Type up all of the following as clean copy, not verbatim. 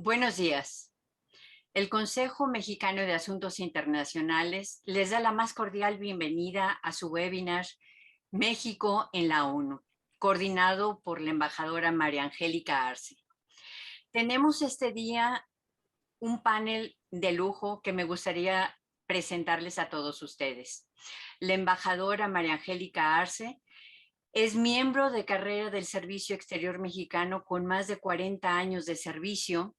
Buenos días. El Consejo Mexicano de Asuntos Internacionales les da la más cordial bienvenida a su webinar México en la ONU, coordinado por la embajadora María Angélica Arce. Tenemos este día un panel de lujo que me gustaría presentarles a todos ustedes. La embajadora María Angélica Arce es miembro de carrera del Servicio Exterior Mexicano con más de 40 años de servicio,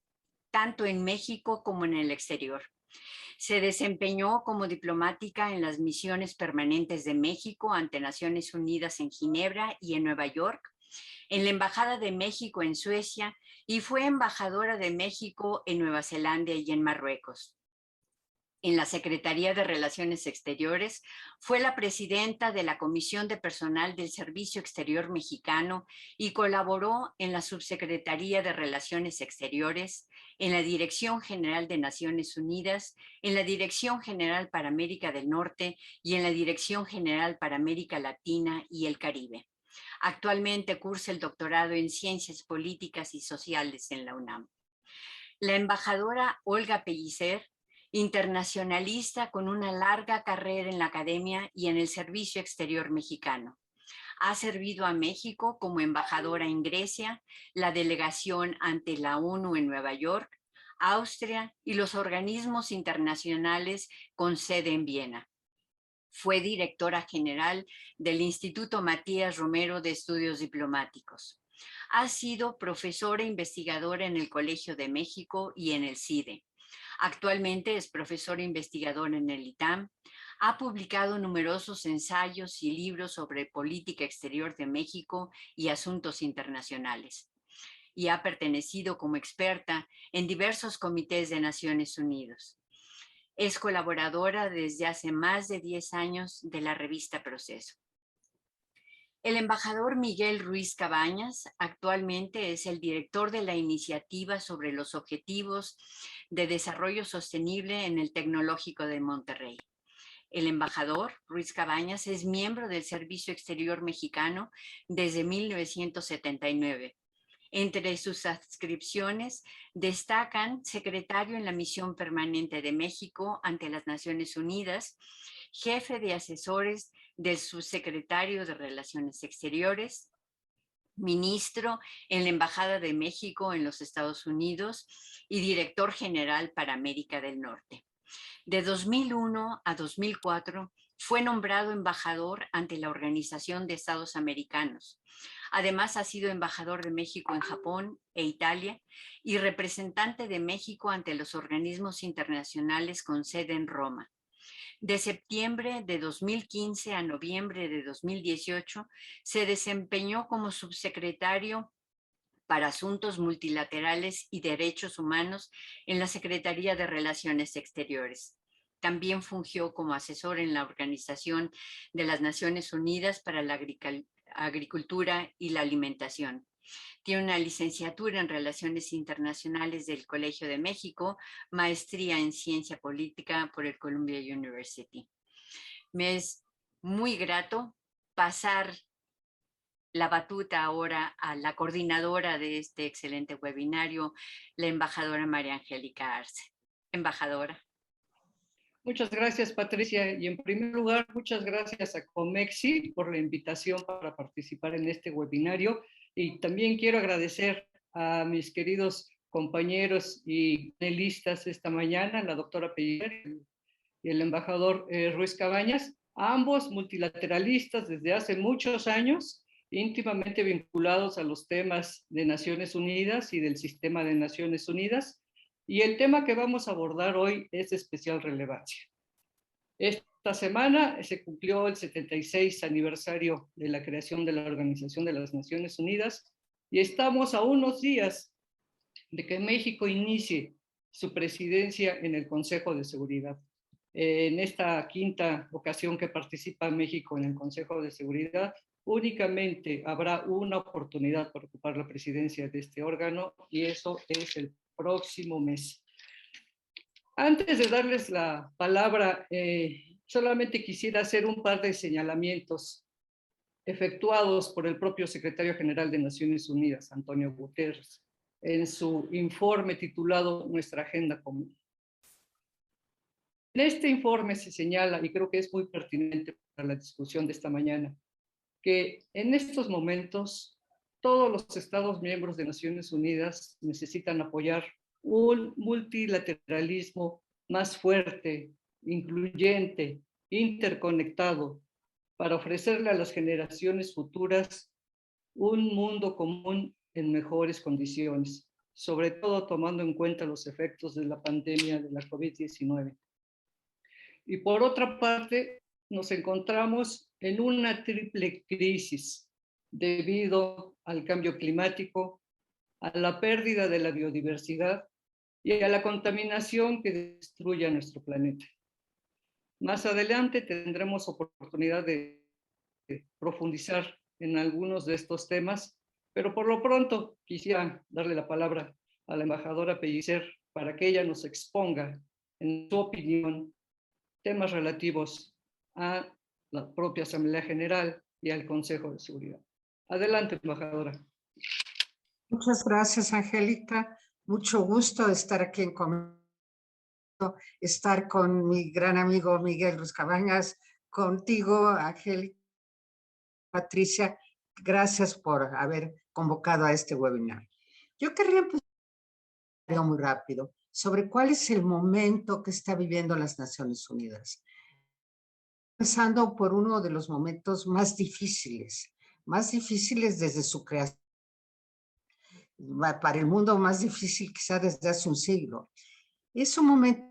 tanto en México como en el exterior. Se desempeñó como diplomática en las misiones permanentes de México ante Naciones Unidas en Ginebra y en Nueva York, en la Embajada de México en Suecia y fue embajadora de México en Nueva Zelanda y en Marruecos. En la Secretaría de Relaciones Exteriores, fue la presidenta de la Comisión de Personal del Servicio Exterior Mexicano y colaboró en la Subsecretaría de Relaciones Exteriores, en la Dirección General de Naciones Unidas, en la Dirección General para América del Norte y en la Dirección General para América Latina y el Caribe. Actualmente cursa el doctorado en Ciencias Políticas y Sociales en la UNAM. La embajadora Olga Pellicer, internacionalista con una larga carrera en la academia y en el Servicio Exterior Mexicano. Ha servido a México como embajadora en Grecia, la delegación ante la ONU en Nueva York, Austria y los organismos internacionales con sede en Viena. Fue directora general del Instituto Matías Romero de Estudios Diplomáticos. Ha sido profesora e investigadora en el Colegio de México y en el CIDE. Actualmente es profesora investigadora en el ITAM. Ha publicado numerosos ensayos y libros sobre política exterior de México y asuntos internacionales. Y ha pertenecido como experta en diversos comités de Naciones Unidas. Es colaboradora desde hace más de 10 años de la revista Proceso. El embajador Miguel Ruiz Cabañas actualmente es el director de la iniciativa sobre los objetivos de desarrollo sostenible en el Tecnológico de Monterrey. El embajador Ruiz Cabañas es miembro del Servicio Exterior Mexicano desde 1979. Entre sus adscripciones destacan secretario en la Misión Permanente de México ante las Naciones Unidas, jefe de asesores del subsecretario de Relaciones Exteriores, ministro en la Embajada de México en los Estados Unidos y director general para América del Norte. De 2001 a 2004 fue nombrado embajador ante la Organización de Estados Americanos. Además, ha sido embajador de México en Japón e Italia y representante de México ante los organismos internacionales con sede en Roma. De septiembre de 2015 a noviembre de 2018, se desempeñó como subsecretario para Asuntos Multilaterales y Derechos Humanos en la Secretaría de Relaciones Exteriores. También fungió como asesor en la Organización de las Naciones Unidas para la Agricultura y la Alimentación. Tiene una licenciatura en Relaciones Internacionales del Colegio de México, maestría en Ciencia Política por el Columbia University. Me es muy grato pasar la batuta ahora a la coordinadora de este excelente webinario, la embajadora María Angélica Arce. Embajadora. Muchas gracias, Patricia. Y en primer lugar, muchas gracias a Comexi por la invitación para participar en este webinario. Y también quiero agradecer a mis queridos compañeros y panelistas esta mañana, la doctora Pellicer y el embajador Ruiz Cabañas, ambos multilateralistas desde hace muchos años, íntimamente vinculados a los temas de Naciones Unidas y del sistema de Naciones Unidas. Y el tema que vamos a abordar hoy es de especial relevancia. Esta semana se cumplió el 76 aniversario de la creación de la Organización de las Naciones Unidas y estamos a unos días de que México inicie su presidencia en el Consejo de Seguridad. En esta quinta ocasión que participa México en el Consejo de Seguridad, únicamente habrá una oportunidad para ocupar la presidencia de este órgano y eso es el próximo mes. Antes de darles la palabra, solamente quisiera hacer un par de señalamientos efectuados por el propio secretario general de Naciones Unidas, Antonio Guterres. en su informe titulado Nuestra Agenda Común. En este informe se señala, y creo que es muy pertinente para la discusión de esta mañana, que en estos momentos todos los Estados miembros de Naciones Unidas necesitan apoyar un multilateralismo más fuerte, incluyente, interconectado, para ofrecerle a las generaciones futuras un mundo común en mejores condiciones, sobre todo tomando en cuenta los efectos de la pandemia de la COVID-19. Y por otra parte, nos encontramos en una triple crisis debido al cambio climático, a la pérdida de la biodiversidad y a la contaminación que destruye a nuestro planeta. Más adelante tendremos oportunidad de profundizar en algunos de estos temas, pero por lo pronto quisiera darle la palabra a la embajadora Pellicer para que ella nos exponga, en su opinión, temas relativos a la propia Asamblea General y al Consejo de Seguridad. Adelante, embajadora. Muchas gracias, Angélica. Mucho gusto de estar aquí en Comercio, estar con mi gran amigo Miguel Ruscabañas, contigo, Angélica, Patricia. Gracias por haber convocado a este webinar. Yo querría empezar muy rápido sobre cuál es el momento que está viviendo las Naciones Unidas. Empezando por uno de los momentos más difíciles desde su creación, para el mundo más difícil quizá desde hace un siglo. Es un momento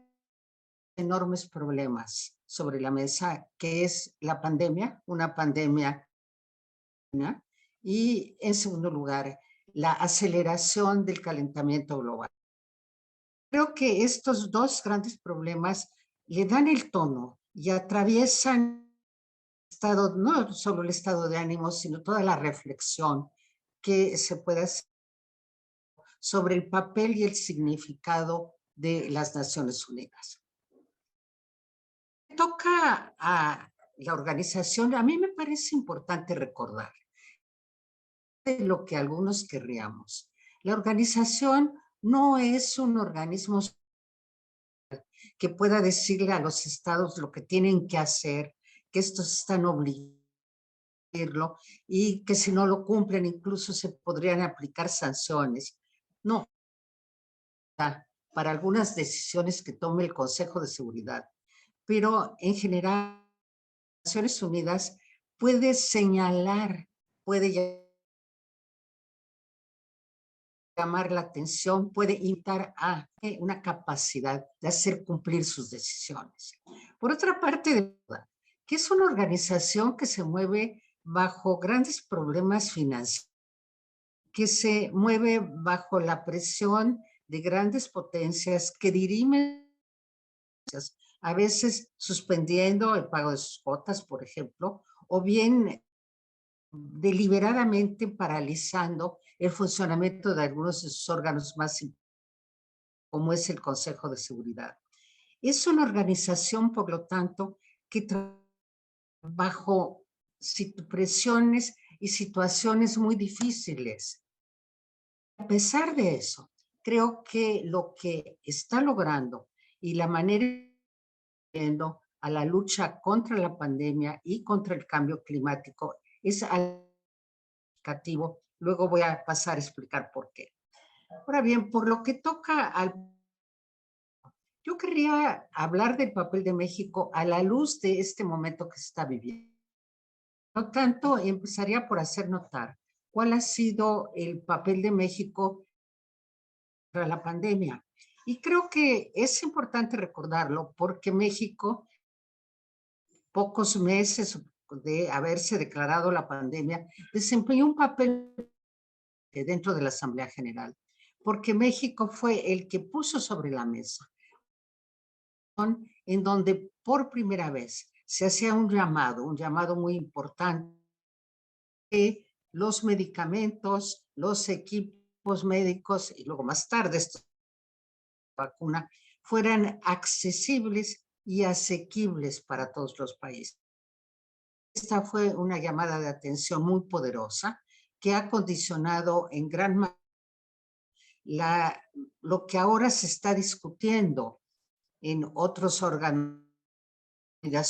de enormes problemas sobre la mesa, que es la pandemia, una pandemia, y en segundo lugar, la aceleración del calentamiento global. Creo que estos dos grandes problemas le dan el tono y atraviesan estado, no solo el estado de ánimo, sino toda la reflexión que se puede hacer sobre el papel y el significado de las Naciones Unidas. Toca a la organización, a mí me parece importante recordar de lo que algunos querríamos. La organización no es un organismo que pueda decirle a los estados lo que tienen que hacer, que estos están obligados y que si no lo cumplen incluso se podrían aplicar sanciones. No, para algunas decisiones que tome el Consejo de Seguridad, pero en general Naciones Unidas puede señalar, puede llamar la atención, puede invitar a una capacidad de hacer cumplir sus decisiones. Por otra parte, que es una organización que se mueve bajo grandes problemas financieros, que se mueve bajo la presión de grandes potencias que dirimen, a veces suspendiendo el pago de sus cuotas, por ejemplo, o bien deliberadamente paralizando el funcionamiento de algunos de sus órganos más importantes, como es el Consejo de Seguridad. Es una organización, por lo tanto, que trabaja bajo presiones y situaciones muy difíciles. A pesar de eso, creo que lo que está logrando y la manera a la lucha contra la pandemia y contra el cambio climático es significativo. Luego voy a pasar a explicar por qué. Ahora bien, por lo que toca al... Yo querría hablar del papel de México a la luz de este momento que se está viviendo. Por lo tanto, empezaría por hacer notar cuál ha sido el papel de México para la pandemia. Y creo que es importante recordarlo porque México, pocos meses de haberse declarado la pandemia, desempeñó un papel dentro de la Asamblea General, porque México fue el que puso sobre la mesa en donde por primera vez se hacía un llamado muy importante, que los medicamentos, los equipos médicos y luego más tarde esta vacuna fueran accesibles y asequibles para todos los países. Esta fue una llamada de atención muy poderosa que ha condicionado en gran manera lo que ahora se está discutiendo en otros órganos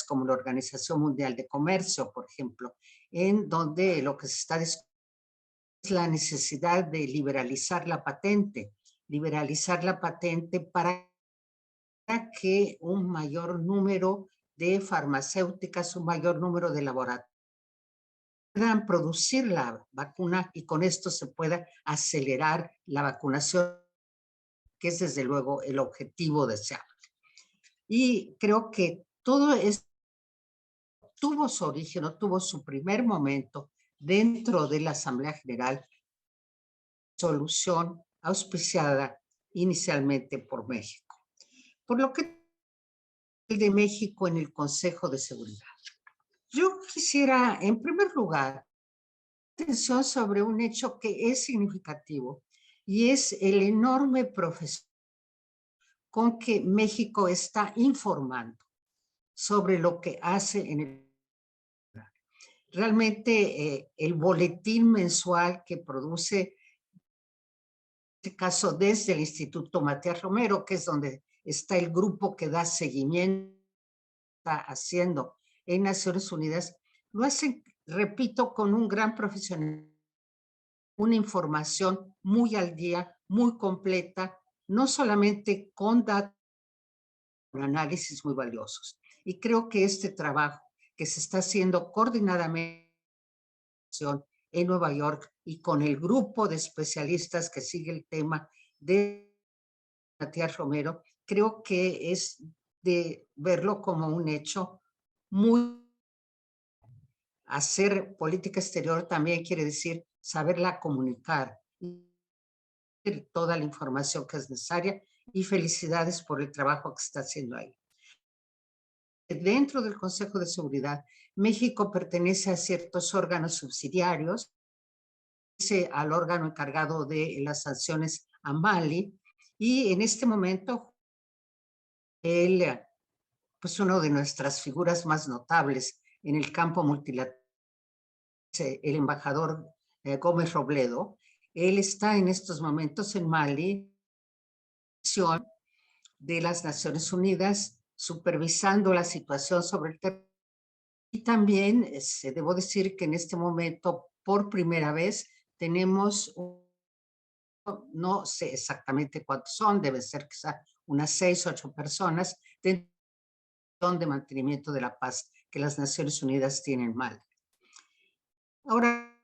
como la Organización Mundial de Comercio, por ejemplo, en donde lo que se está discutiendo es la necesidad de liberalizar la patente para que un mayor número de farmacéuticas, un mayor número de laboratorios puedan producir la vacuna y con esto se pueda acelerar la vacunación, que es desde luego el objetivo deseado. Y creo que todo esto tuvo su origen, o tuvo su primer momento dentro de la Asamblea General, solución auspiciada inicialmente por México. Por lo que de México en el Consejo de Seguridad. Yo quisiera, en primer lugar, atención sobre un hecho que es significativo y es el enorme profesionalismo con que México está informando sobre lo que hace en el... Realmente el boletín mensual que produce, en este caso desde el Instituto Matías Romero, que es donde está el grupo que da seguimiento, está haciendo en Naciones Unidas, lo hacen, repito, con un gran profesional, una información muy al día, muy completa, no solamente con datos, con análisis muy valiosos. Y creo que este trabajo que se está haciendo coordinadamente en Nueva York y con el grupo de especialistas que sigue el tema de Matías Romero, creo que es de verlo como un hecho muy... Hacer política exterior también quiere decir saberla comunicar y toda la información que es necesaria, y felicidades por el trabajo que está haciendo ahí. Dentro del Consejo de Seguridad, México pertenece a ciertos órganos subsidiarios, al órgano encargado de las sanciones a Mali, y en este momento él, pues uno de nuestras figuras más notables en el campo multilateral, el embajador Gómez Robledo. Él está en estos momentos en Mali, de las Naciones Unidas, supervisando la situación sobre el terreno. Y también debo decir que en este momento, por primera vez, tenemos, no sé exactamente cuántos son, debe ser quizá unas 6 o 8 personas de mantenimiento de la paz que las Naciones Unidas tienen mal. Ahora,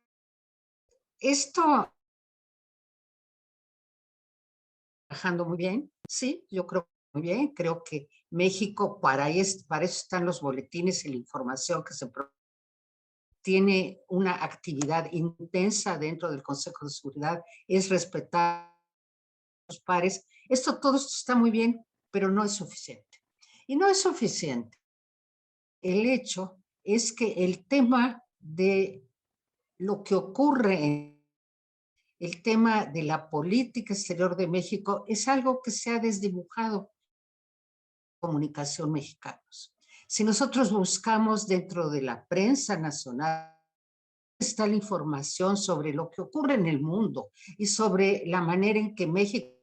esto trabajando muy bien, sí, yo creo muy bien, creo que México, para eso están los boletines y la información que se tiene una actividad intensa dentro del Consejo de Seguridad, es respetar a los pares. Todo esto está muy bien, pero no es suficiente. Y no es suficiente. El hecho es que el tema de lo que ocurre en el tema de la política exterior de México es algo que se ha desdibujado en la comunicación mexicanos. Si nosotros buscamos dentro de la prensa nacional, está la información sobre lo que ocurre en el mundo y sobre la manera en que México,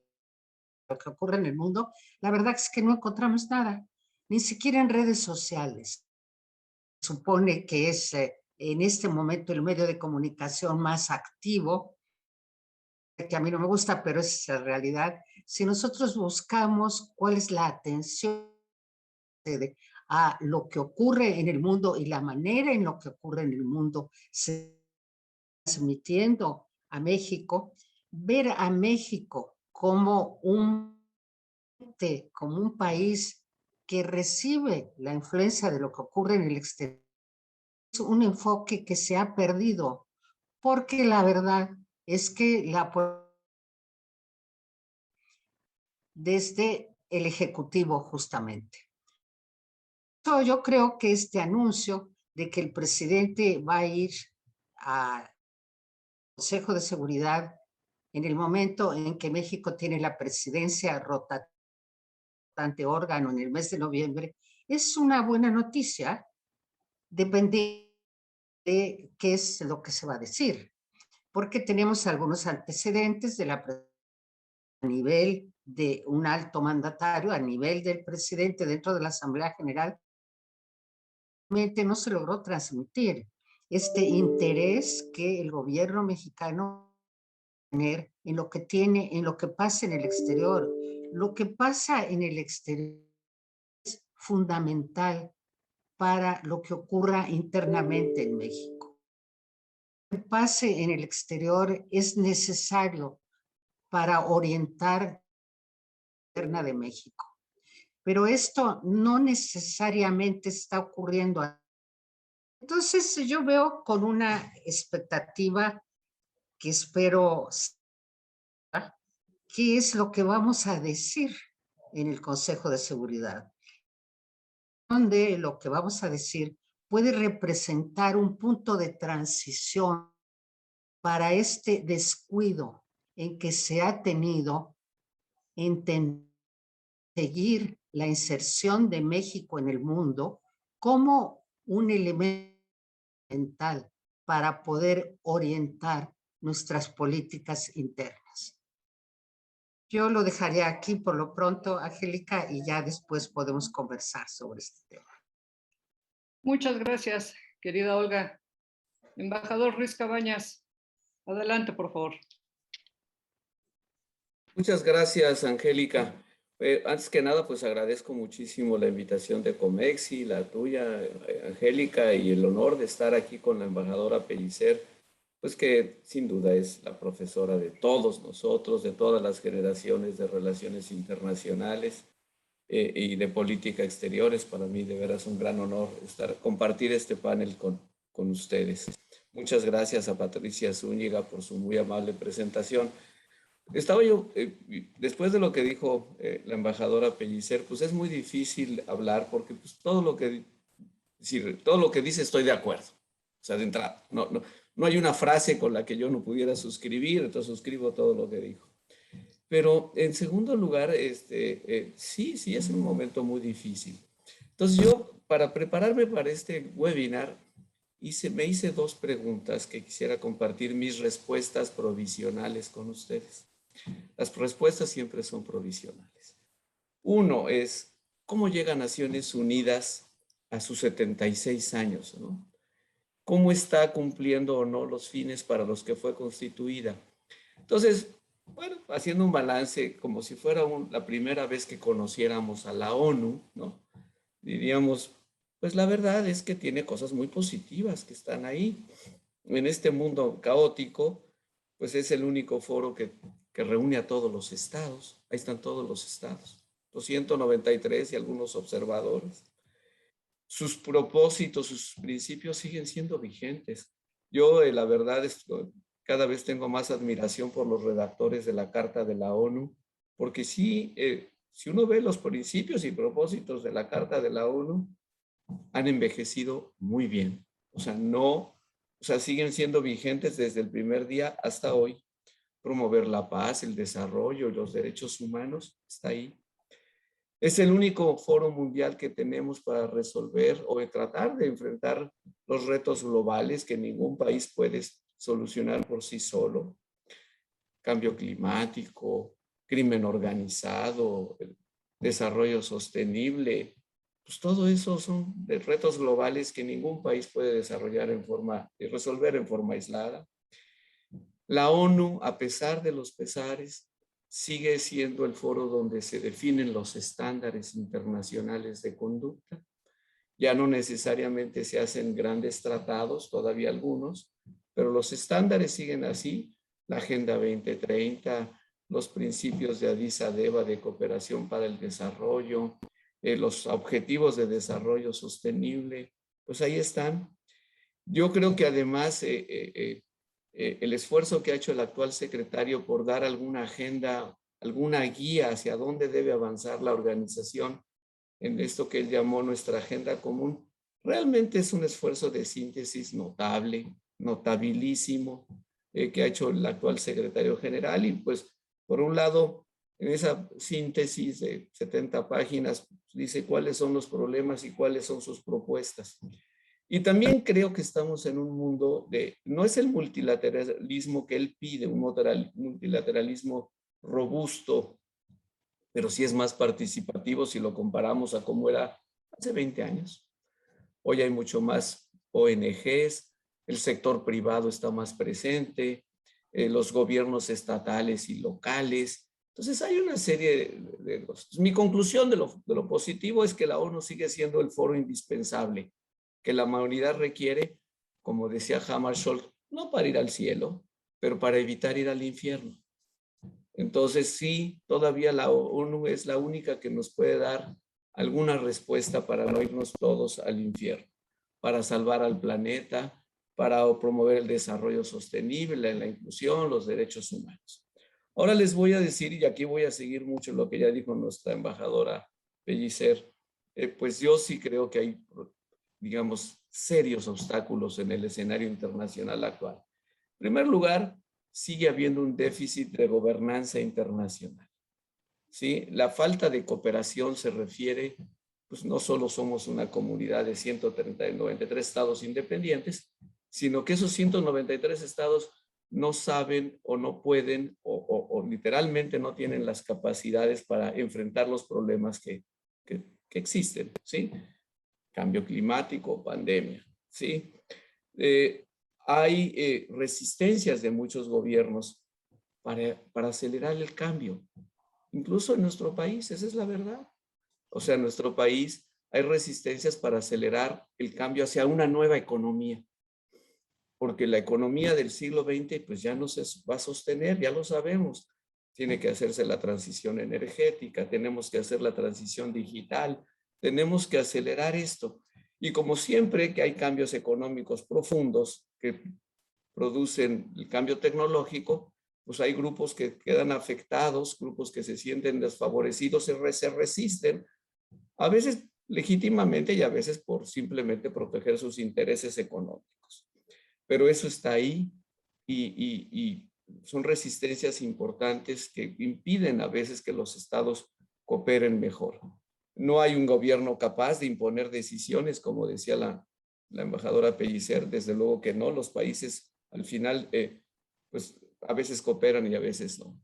lo que ocurre en el mundo, la verdad es que no encontramos nada, ni siquiera en redes sociales. Supone que es en este momento el medio de comunicación más activo, que a mí no me gusta, pero es la realidad. Si nosotros buscamos cuál es la atención a lo que ocurre en el mundo y la manera en lo que ocurre en el mundo se transmitiendo a México, ver a México como como un país que recibe la influencia de lo que ocurre en el exterior, es un enfoque que se ha perdido, porque la verdad es que desde el Ejecutivo justamente. Yo creo que este anuncio de que el presidente va a ir al Consejo de Seguridad en el momento en que México tiene la presidencia rotante órgano en el mes de noviembre, es una buena noticia, depende de qué es lo que se va a decir, porque tenemos algunos antecedentes de la a nivel de un alto mandatario, a nivel del presidente dentro de la Asamblea General, no se logró transmitir este interés que el gobierno mexicano tiene en lo que tiene, en lo que pasa en el exterior. Lo que pasa en el exterior es fundamental para lo que ocurra internamente en México. Lo que pase en el exterior es necesario para orientar la interna de México. Pero esto no necesariamente está ocurriendo. Entonces yo veo con una expectativa que espero, qué es lo que vamos a decir en el Consejo de Seguridad, donde lo que vamos a decir puede representar un punto de transición para este descuido en que se ha tenido en seguir la inserción de México en el mundo como un elemento fundamental para poder orientar nuestras políticas internas. Yo lo dejaré aquí por lo pronto, Angélica, y ya después podemos conversar sobre este tema. Muchas gracias, querida Olga. Embajador Ruiz Cabañas, adelante, por favor. Muchas gracias, Angélica. Antes que nada, pues agradezco muchísimo la invitación de Comexi, la tuya, Angélica, y el honor de estar aquí con la embajadora Pellicer, pues que sin duda es la profesora de todos nosotros, de todas las generaciones de relaciones internacionales y de política exterior. Es para mí de veras un gran honor compartir este panel con ustedes. Muchas gracias a Patricia Zúñiga por su muy amable presentación. Estaba yo, después de lo que dijo la embajadora Pellicer, pues es muy difícil hablar porque pues, todo lo que dice estoy de acuerdo. O sea, de entrada, no hay una frase con la que yo no pudiera suscribir, entonces suscribo todo lo que dijo. Pero en segundo lugar, sí es un momento muy difícil. Entonces yo, para prepararme para este webinar, me hice dos preguntas que quisiera compartir mis respuestas provisionales con ustedes. Las respuestas siempre son provisionales. Uno es, ¿cómo llega Naciones Unidas a sus 76 años? ¿No? ¿Cómo está cumpliendo o no los fines para los que fue constituida? Entonces, bueno, haciendo un balance como si fuera la primera vez que conociéramos a la ONU, ¿no? Diríamos, pues la verdad es que tiene cosas muy positivas que están ahí. En este mundo caótico, pues es el único foro que reúne a todos los estados. Ahí están todos los estados, 293 y algunos observadores. Sus propósitos, sus principios siguen siendo vigentes. Yo, la verdad, cada vez tengo más admiración por los redactores de la Carta de la ONU, porque sí, si uno ve los principios y propósitos de la Carta de la ONU, han envejecido muy bien. O sea, siguen siendo vigentes desde el primer día hasta hoy. Promover la paz, el desarrollo y los derechos humanos, está ahí. Es el único foro mundial que tenemos para resolver o tratar de enfrentar los retos globales que ningún país puede solucionar por sí solo. Cambio climático, crimen organizado, desarrollo sostenible, pues todo eso son retos globales que ningún país puede resolver en forma aislada. La ONU, a pesar de los pesares, sigue siendo el foro donde se definen los estándares internacionales de conducta. Ya no necesariamente se hacen grandes tratados, todavía algunos, pero los estándares siguen así. La Agenda 2030, los principios de Addis Abeba de cooperación para el desarrollo, los objetivos de desarrollo sostenible, pues ahí están. Yo creo que además el esfuerzo que ha hecho el actual secretario por dar alguna agenda, alguna guía hacia dónde debe avanzar la organización en esto que él llamó nuestra agenda común, realmente es un esfuerzo de síntesis notable, notabilísimo, que ha hecho el actual secretario general. Y pues, por un lado, en esa síntesis de 70 páginas, dice cuáles son los problemas y cuáles son sus propuestas. Y también creo que estamos en un mundo no es el multilateralismo que él pide, un multilateralismo robusto, pero sí es más participativo si lo comparamos a cómo era hace 20 años. Hoy hay mucho más ONGs, el sector privado está más presente, los gobiernos estatales y locales. Entonces hay una serie de cosas. Mi conclusión de lo positivo es que la ONU sigue siendo el foro indispensable que la humanidad requiere, como decía Hammarskjöld, no para ir al cielo, pero para evitar ir al infierno. Entonces sí, todavía la ONU es la única que nos puede dar alguna respuesta para no irnos todos al infierno, para salvar al planeta, para promover el desarrollo sostenible, la inclusión, los derechos humanos. Ahora les voy a decir, y aquí voy a seguir mucho lo que ya dijo nuestra embajadora Pellicer, pues yo sí creo que hay, digamos, serios obstáculos en el escenario internacional actual. En primer lugar, sigue habiendo un déficit de gobernanza internacional. ¿Sí? La falta de cooperación se refiere, pues no solo somos una comunidad de 193 estados independientes, sino que esos 193 estados no saben o no pueden o literalmente no tienen las capacidades para enfrentar los problemas que existen, ¿sí? Cambio climático, pandemia, ¿sí? Hay resistencias de muchos gobiernos para acelerar el cambio. Incluso en nuestro país, esa es la verdad. O sea, en nuestro país hay resistencias para acelerar el cambio hacia una nueva economía. Porque la economía del siglo XX pues ya no se va a sostener, ya lo sabemos. Tiene que hacerse la transición energética, tenemos que hacer la transición digital, tenemos que acelerar esto. Y como siempre que hay cambios económicos profundos que producen el cambio tecnológico, pues hay grupos que quedan afectados, grupos que se sienten desfavorecidos, se resisten, a veces legítimamente y a veces por simplemente proteger sus intereses económicos. Pero eso está ahí y son resistencias importantes que impiden a veces que los estados cooperen mejor. No hay un gobierno capaz de imponer decisiones, como decía la embajadora Pellicer, desde luego que no, los países al final pues a veces cooperan y a veces no.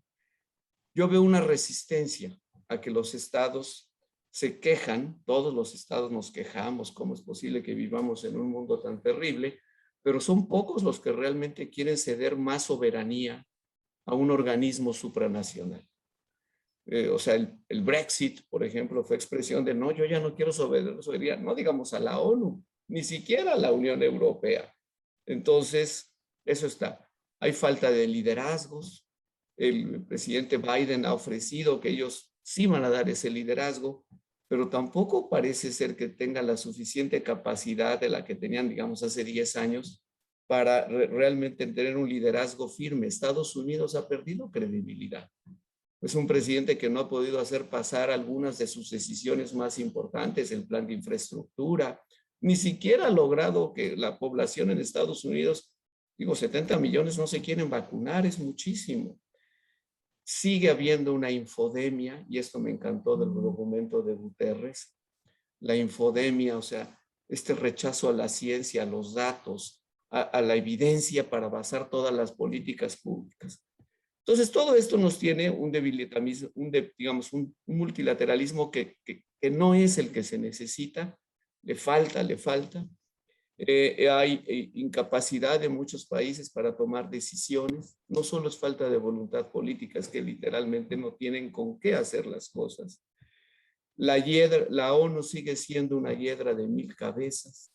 Yo veo una resistencia a que los estados se quejan, todos los estados nos quejamos, cómo es posible que vivamos en un mundo tan terrible, pero son pocos los que realmente quieren ceder más soberanía a un organismo supranacional. O sea, el Brexit, por ejemplo, fue expresión de no, yo ya no quiero soberanía, no digamos a la ONU, ni siquiera a la Unión Europea. Entonces, eso está. Hay falta de liderazgos. El presidente Biden ha ofrecido que ellos sí van a dar ese liderazgo, pero tampoco parece ser que tengan la suficiente capacidad de la que tenían, digamos, hace 10 años para realmente tener un liderazgo firme. Estados Unidos ha perdido credibilidad. Es un presidente que no ha podido hacer pasar algunas de sus decisiones más importantes, el plan de infraestructura, ni siquiera ha logrado que la población en Estados Unidos, digo, 70 millones no se quieren vacunar, es muchísimo. Sigue habiendo una infodemia, y esto me encantó del documento de Guterres, la infodemia, o sea, este rechazo a la ciencia, a los datos, a la evidencia para basar todas las políticas públicas. Entonces, todo esto nos tiene un debilitamismo, digamos, un multilateralismo que no es el que se necesita, le falta. Hay incapacidad de muchos países para tomar decisiones. No solo es falta de voluntad política, es que literalmente no tienen con qué hacer las cosas. La ONU sigue siendo una hiedra de 1000 cabezas.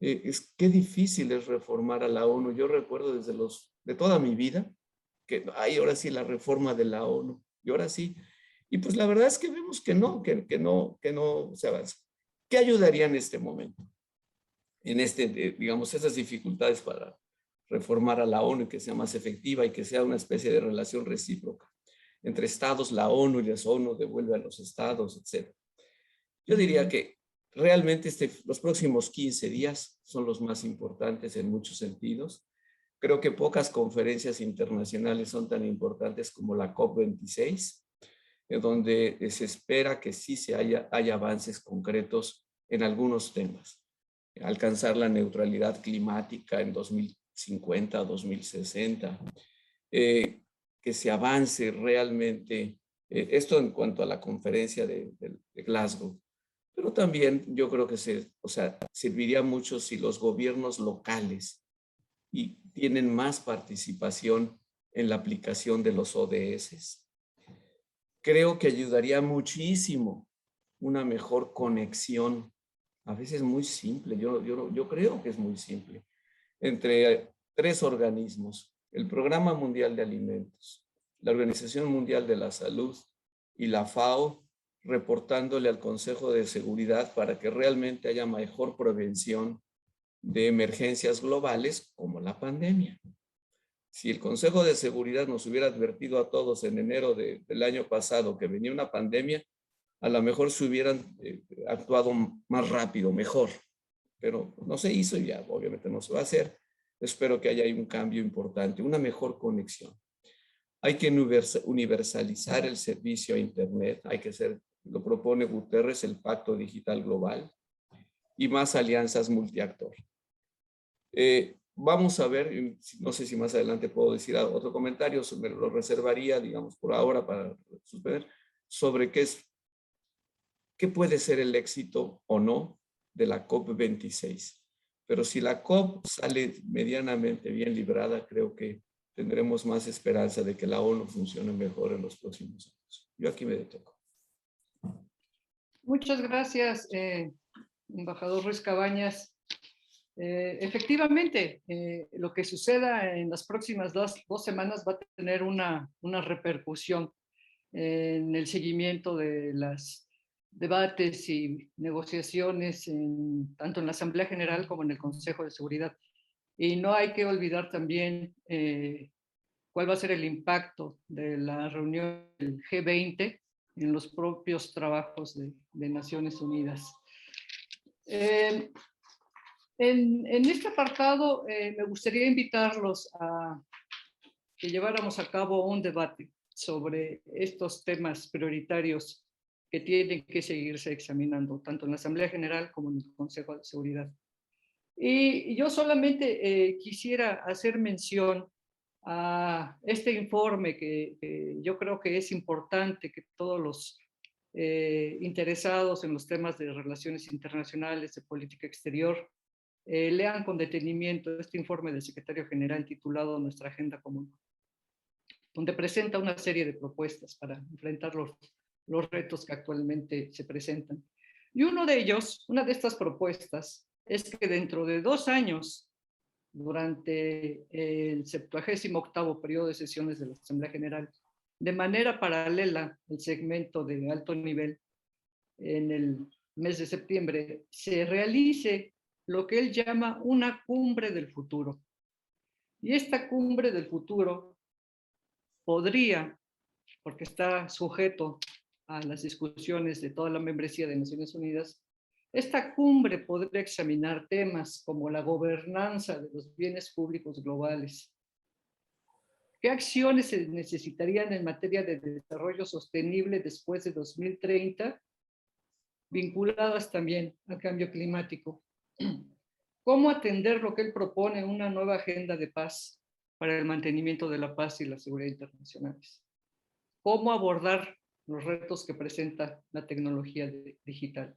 Qué difícil es reformar a la ONU. Yo recuerdo de toda mi vida que hay ahora sí la reforma de la ONU. Y ahora sí. Y pues la verdad es que vemos que no se avanza. ¿Qué ayudaría en este momento? En digamos, esas dificultades para reformar a la ONU y que sea más efectiva y que sea una especie de relación recíproca entre estados, la ONU y las ONU devuelve a los estados, etc. Yo diría que realmente los próximos 15 días son los más importantes en muchos sentidos. Creo que pocas conferencias internacionales son tan importantes como la COP26, donde se espera que sí haya avances concretos en algunos temas. Alcanzar la neutralidad climática en 2050, 2060, que que se avance realmente. Esto en cuanto a la conferencia de Glasgow. Pero también yo creo que serviría mucho si los gobiernos locales tienen más participación en la aplicación de los ODS. Creo que ayudaría muchísimo una mejor conexión, a veces muy simple, yo creo que es muy simple, entre 3 organismos: el Programa Mundial de Alimentos, la Organización Mundial de la Salud y la FAO, reportándole al Consejo de Seguridad para que realmente haya mejor prevención de emergencias globales como la pandemia. Si el Consejo de Seguridad nos hubiera advertido a todos en enero del año pasado que venía una pandemia, a lo mejor se hubieran actuado más rápido, mejor. Pero no se hizo y ya obviamente no se va a hacer. Espero que haya ahí un cambio importante, una mejor conexión. Hay que universalizar el servicio a Internet. Hay que hacer, lo propone Guterres, el Pacto Digital Global, y más alianzas multiactor. Vamos a ver, no sé si más adelante puedo decir otro comentario, me lo reservaría, digamos, por ahora para suspender, sobre qué puede ser el éxito o no de la COP26. Pero si la COP sale medianamente bien librada, creo que tendremos más esperanza de que la ONU funcione mejor en los próximos años. Yo aquí me detengo. Muchas gracias, embajador Ruiz Cabañas. Efectivamente, lo que suceda en las próximas dos semanas va a tener una repercusión en el seguimiento de los debates y negociaciones tanto en la Asamblea General como en el Consejo de Seguridad. Y no hay que olvidar también cuál va a ser el impacto de la reunión del G20 en los propios trabajos de Naciones Unidas. En este apartado me gustaría invitarlos a que lleváramos a cabo un debate sobre estos temas prioritarios que tienen que seguirse examinando, tanto en la Asamblea General como en el Consejo de Seguridad. Y yo solamente quisiera hacer mención a este informe que yo creo que es importante que todos los interesados en los temas de relaciones internacionales, de política exterior, lean con detenimiento este informe del secretario general titulado Nuestra Agenda Común, donde presenta una serie de propuestas para enfrentar los retos que actualmente se presentan. Y una de estas propuestas es que dentro de 2 años, durante el 78º periodo de sesiones de la Asamblea General, de manera paralela al segmento de alto nivel, en el mes de septiembre, se realice lo que él llama una cumbre del futuro. Y esta cumbre del futuro podría, porque está sujeto a las discusiones de toda la membresía de Naciones Unidas, esta cumbre podría examinar temas como la gobernanza de los bienes públicos globales. ¿Qué acciones se necesitarían en materia de desarrollo sostenible después de 2030, vinculadas también al cambio climático? ¿Cómo atender lo que él propone, una nueva agenda de paz para el mantenimiento de la paz y la seguridad internacionales? ¿Cómo abordar los retos que presenta la tecnología digital?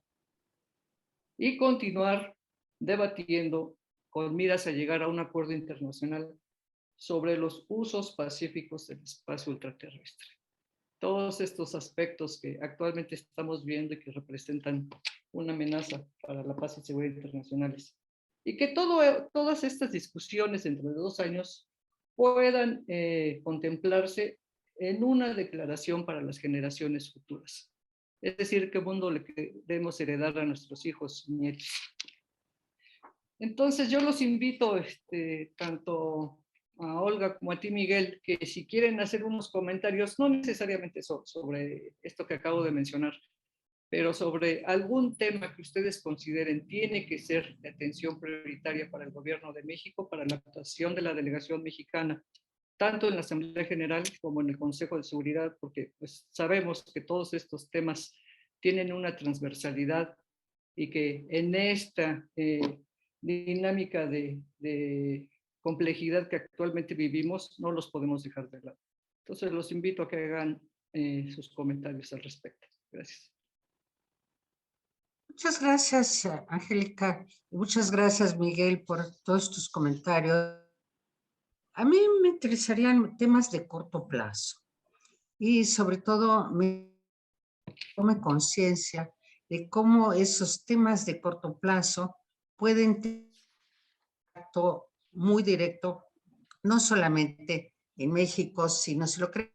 Y continuar debatiendo con miras a llegar a un acuerdo internacional sobre los usos pacíficos del espacio ultraterrestre. Todos estos aspectos que actualmente estamos viendo y que representan una amenaza para la paz y seguridad internacionales. Y que todas estas discusiones dentro de 2 años puedan contemplarse en una declaración para las generaciones futuras. Es decir, qué mundo le queremos heredar a nuestros hijos y nietos. Entonces yo los invito, tanto a Olga como a ti, Miguel, que si quieren hacer unos comentarios, no necesariamente sobre esto que acabo de mencionar, pero sobre algún tema que ustedes consideren tiene que ser de atención prioritaria para el gobierno de México, para la actuación de la delegación mexicana, tanto en la Asamblea General como en el Consejo de Seguridad, porque pues, sabemos que todos estos temas tienen una transversalidad y que en esta dinámica de complejidad que actualmente vivimos no los podemos dejar de lado. Entonces, Entonces los invito a que hagan sus comentarios al respecto. Gracias. Muchas gracias, Angélica. Y muchas gracias, Miguel, por todos tus comentarios. A mí me interesarían temas de corto plazo y sobre todo me tome conciencia de cómo esos temas de corto plazo pueden tener un impacto muy directo, no solamente en México, sino, si lo creen,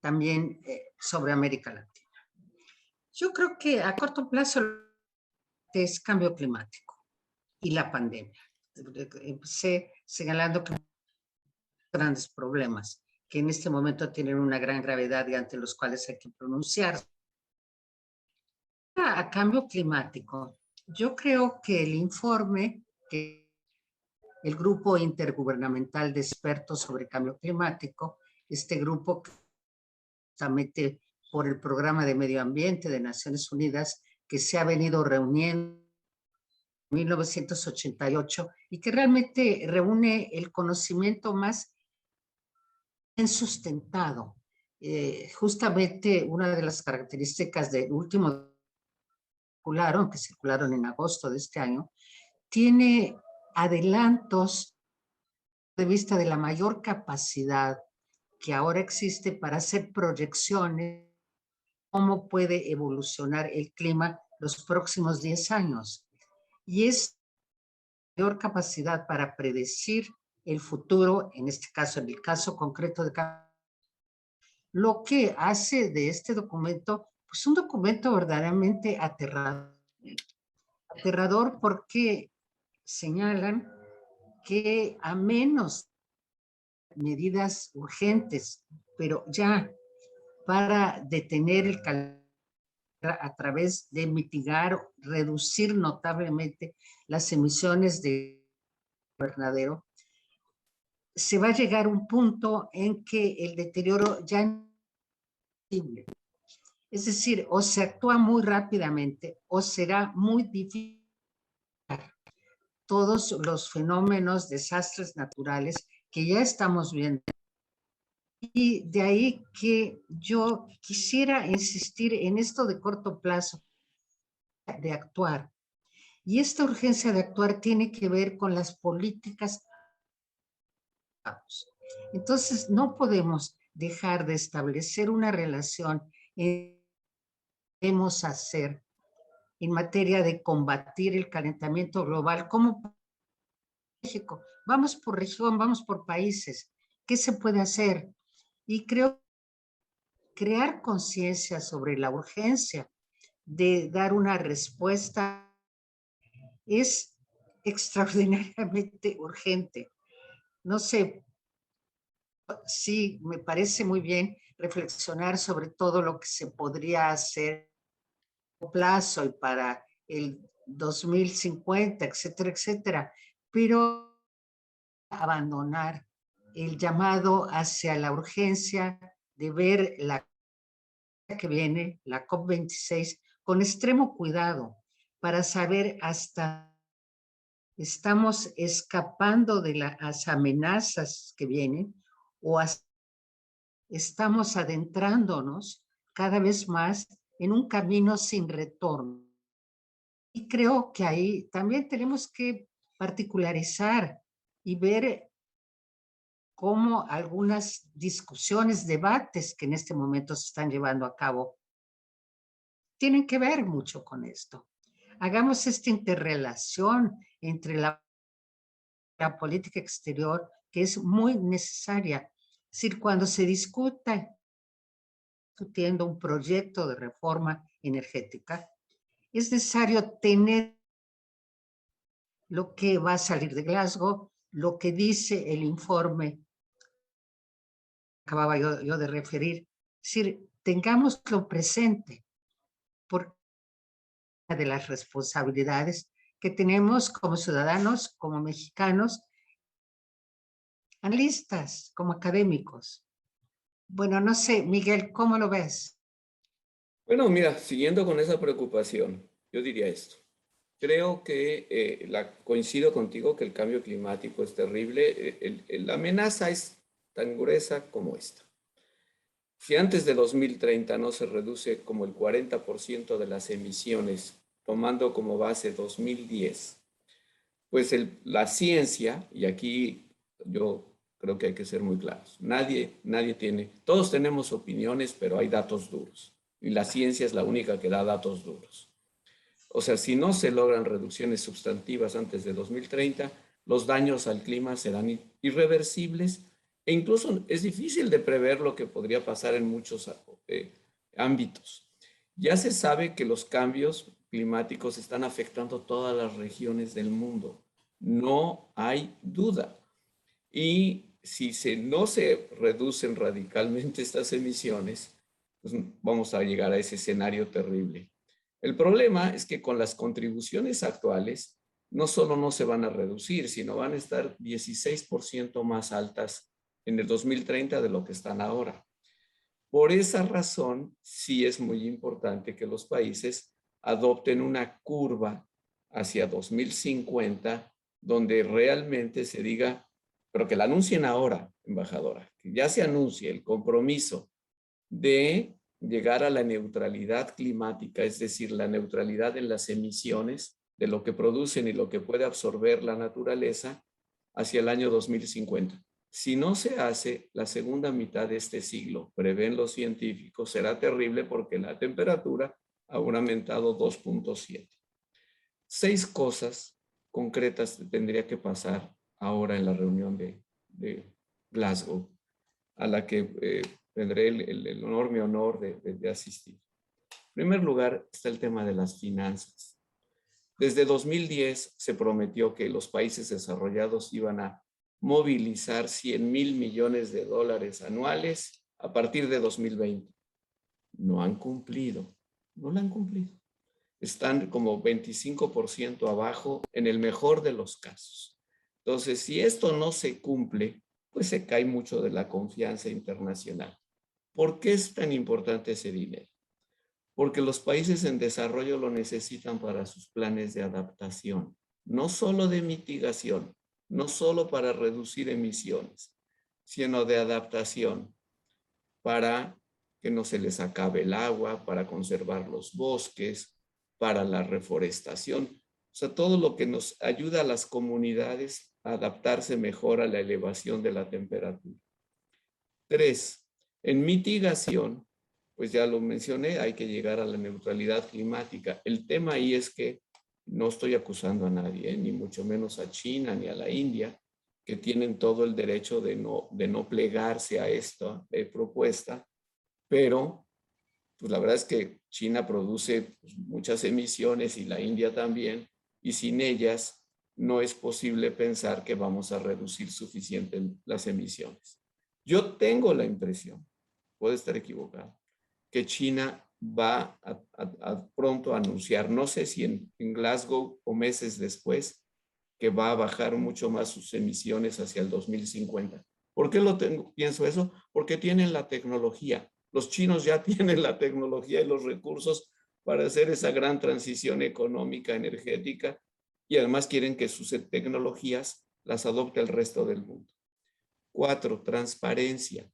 también sobre América Latina. Yo creo que a corto plazo es cambio climático y la pandemia. Empecé señalando que grandes problemas que en este momento tienen una gran gravedad y ante los cuales hay que pronunciarse. A cambio climático, yo creo que el informe que el Grupo Intergubernamental de Expertos sobre Cambio Climático, este grupo justamente por el Programa de Medio Ambiente de Naciones Unidas, que se ha venido reuniendo en 1988 y que realmente reúne el conocimiento más bien sustentado. Justamente una de las características del último que circularon en agosto de este año, tiene adelantos de vista de la mayor capacidad que ahora existe para hacer proyecciones de cómo puede evolucionar el clima los próximos 10 años. Y es mayor capacidad para predecir el futuro, en este caso, en el caso concreto de lo que hace de este documento, pues un documento verdaderamente aterrador. Aterrador porque señalan que a menos medidas urgentes, pero ya para detener el calor a través de mitigar, reducir notablemente las emisiones de invernadero, se va a llegar a un punto en que el deterioro ya no es posible. Es decir, o se actúa muy rápidamente o será muy difícil todos los fenómenos, desastres naturales que ya estamos viendo. Y de ahí que yo quisiera insistir en esto de corto plazo, de actuar. Y esta urgencia de actuar tiene que ver con las políticas. Entonces, no podemos dejar de establecer una relación que debemos hacer en materia de combatir el calentamiento global como México. Vamos por región, vamos por países. ¿Qué se puede hacer? Y creo que crear conciencia sobre la urgencia de dar una respuesta es extraordinariamente urgente. No sé, sí, me parece muy bien reflexionar sobre todo lo que se podría hacer a plazo y para el 2050, etcétera, etcétera, pero abandonar el llamado hacia la urgencia de ver la que viene, la COP26, con extremo cuidado para saber hasta estamos escapando de las amenazas que vienen o estamos adentrándonos cada vez más en un camino sin retorno. Y creo que ahí también tenemos que particularizar y ver cómo algunas discusiones, debates que en este momento se están llevando a cabo, tienen que ver mucho con esto. Hagamos esta interrelación entre la política exterior, que es muy necesaria. Es decir, cuando se discute discutiendo un proyecto de reforma energética, es necesario tener lo que va a salir de Glasgow, lo que dice el informe acababa yo de referir. Es decir, tengámoslo presente, porque de las responsabilidades que tenemos como ciudadanos, como mexicanos, analistas, como académicos. Bueno, no sé, Miguel, ¿cómo lo ves? Bueno, mira, siguiendo con esa preocupación, yo diría esto. Creo que coincido contigo que el cambio climático es terrible. La amenaza es tan gruesa como esta. Si antes de 2030 no se reduce como el 40% de las emisiones, tomando como base 2010, pues la ciencia, y aquí yo creo que hay que ser muy claros, nadie tiene, todos tenemos opiniones, pero hay datos duros, y la ciencia es la única que da datos duros. O sea, si no se logran reducciones sustantivas antes de 2030, los daños al clima serán irreversibles e incluso es difícil de prever lo que podría pasar en muchos ámbitos. Ya se sabe que los cambios climáticos están afectando todas las regiones del mundo. No hay duda. Y si no se reducen radicalmente estas emisiones, pues vamos a llegar a ese escenario terrible. El problema es que con las contribuciones actuales, no solo no se van a reducir, sino van a estar 16% más altas en el 2030 de lo que están ahora. Por esa razón, sí es muy importante que los países adopten una curva hacia 2050, donde realmente se diga, pero que la anuncien ahora, embajadora, que ya se anuncie el compromiso de llegar a la neutralidad climática, es decir, la neutralidad en las emisiones de lo que producen y lo que puede absorber la naturaleza hacia el año 2050. Si no se hace, la segunda mitad de este siglo, prevén los científicos, será terrible porque la temperatura habrá aumentado 2.7. 6 cosas concretas tendría que pasar ahora en la reunión de Glasgow, a la que tendré el enorme honor de asistir. En primer lugar, está el tema de las finanzas. Desde 2010 se prometió que los países desarrollados iban a movilizar 100,000 millones de dólares anuales a partir de 2020. No han cumplido, no lo han cumplido. Están como 25% abajo en el mejor de los casos. Entonces, si esto no se cumple, pues se cae mucho de la confianza internacional. ¿Por qué es tan importante ese dinero? Porque los países en desarrollo lo necesitan para sus planes de adaptación, no solo de mitigación, no solo para reducir emisiones, sino de adaptación para que no se les acabe el agua, para conservar los bosques, para la reforestación. O sea, todo lo que nos ayuda a las comunidades a adaptarse mejor a la elevación de la temperatura. 3, en mitigación, pues ya lo mencioné, hay que llegar a la neutralidad climática. El tema ahí es que no estoy acusando a nadie, ni mucho menos a China ni a la India, que tienen todo el derecho de no plegarse a esta propuesta, pero pues la verdad es que China produce muchas emisiones y la India también, y sin ellas no es posible pensar que vamos a reducir suficiente las emisiones. Yo tengo la impresión, puede estar equivocado, que China va a pronto a anunciar, no sé si en Glasgow o meses después, que va a bajar mucho más sus emisiones hacia el 2050. ¿Por qué pienso eso? Porque tienen la tecnología. Los chinos ya tienen la tecnología y los recursos para hacer esa gran transición económica, energética, y además quieren que sus tecnologías las adopte el resto del mundo. 4, transparencia.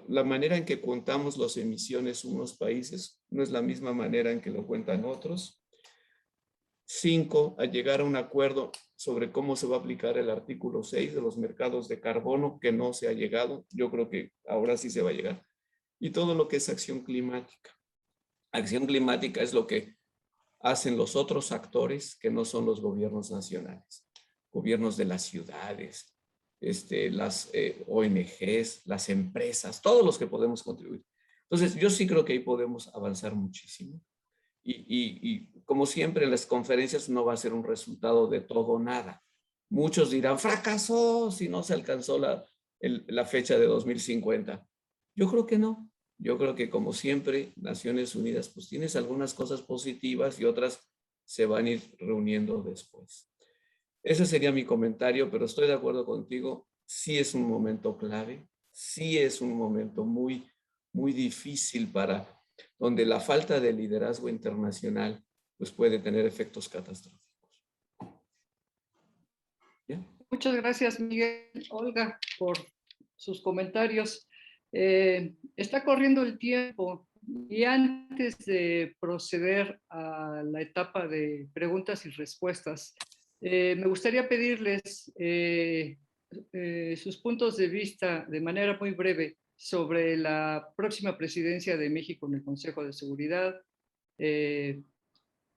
La manera en que contamos las emisiones unos países no es la misma manera en que lo cuentan otros. 5, a llegar a un acuerdo sobre cómo se va a aplicar el artículo 6 de los mercados de carbono, que no se ha llegado. Yo creo que ahora sí se va a llegar. Y todo lo que es acción climática. Acción climática es lo que hacen los otros actores que no son los gobiernos nacionales. Gobiernos de las ciudades, las ONGs, las empresas, todos los que podemos contribuir. Entonces, yo sí creo que ahí podemos avanzar muchísimo. Y como siempre en las conferencias no va a ser un resultado de todo o nada. Muchos dirán, fracasó si no se alcanzó la fecha de 2050. Yo creo que no. Yo creo que como siempre, Naciones Unidas, pues tienes algunas cosas positivas y otras se van a ir reuniendo después. Ese sería mi comentario, pero estoy de acuerdo contigo. Sí es un momento clave, sí es un momento muy, muy difícil donde la falta de liderazgo internacional pues puede tener efectos catastróficos. ¿Ya? Muchas gracias, Miguel, Olga, por sus comentarios. Está corriendo el tiempo y antes de proceder a la etapa de preguntas y respuestas, me gustaría pedirles sus puntos de vista de manera muy breve sobre la próxima presidencia de México en el Consejo de Seguridad.